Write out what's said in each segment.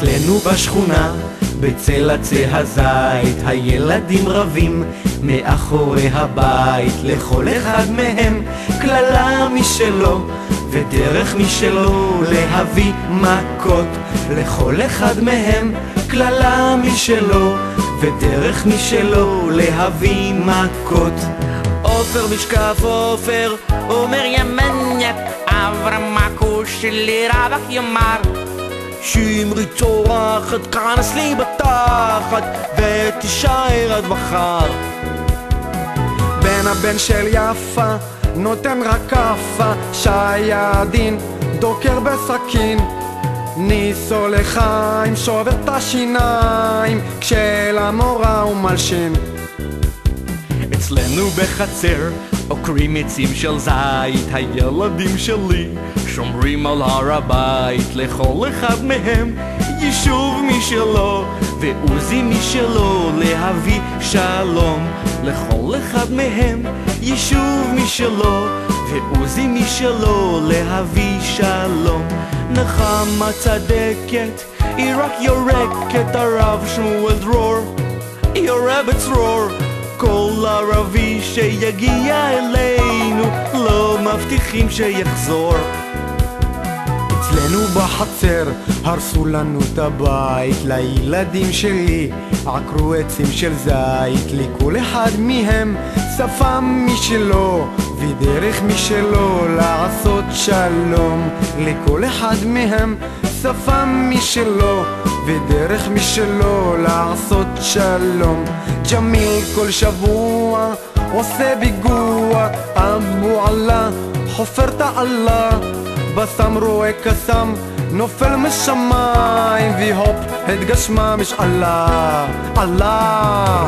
אצלנו בשכונה, בצל עצי הזית, הילדים רבים מאחורי הבית. לכל אחד מהם כללה משלו ודרך משלו להביא מכות. לכל אחד מהם כללה משלו ודרך משלו להביא מכות. עופר משקף עופר אומר ימניאק, אברהם הכוש שלי רבק יאמר, שמרי צורחת כנס לי בתחת ותישאר עד מחר. בן הבן של יפה נותן רק כאפה, שהידין דוקר בסכין. ניסו לחיים שובר את השיניים, כשלמורה הוא מלשין. אצלנו בחצר עוקרים עצים של זית, הילדים שלי שומרים על הר הבית. לכל אחד מהם יישוב משלו ועוזי משלו להביא שלום. לכל אחד מהם יישוב משלו ועוזי משלו להביא שלום. נחמה צדקת היא רק יורקת, הרב שמואל דרור יורה בצרור. כל ערבי שיגיע אלינו לא מבטיחים שיחזור. אצלנו בחצר הרסו לנו את הבית, לילדים שלי עקרו עצים של זית. לכל אחד מהם שפה משלו ודרך משלו לעשות שלום. לכל אחד מהם שפה משלו ודרך משלו לעשות שלום. ג'מיל כל שבוע עושה ביגוע, אבו עלה חופר תעלה, בסם רואה קסם נופל משמיים, והופ התגשמה משאלה. עלה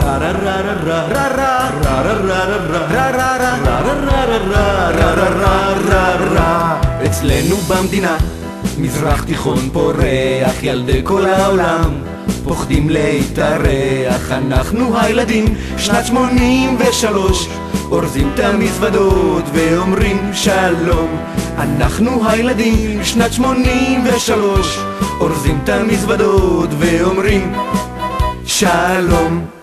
אצלנו במדינה מזרח תיכון פורח, ילדי כל העולם פוחדים להתארח. אנחנו הילדים שנת 83 אורזים את המזוודות ואומרים שלום. אנחנו הילדים שנת 83 אורזים את המזוודות ואומרים שלום.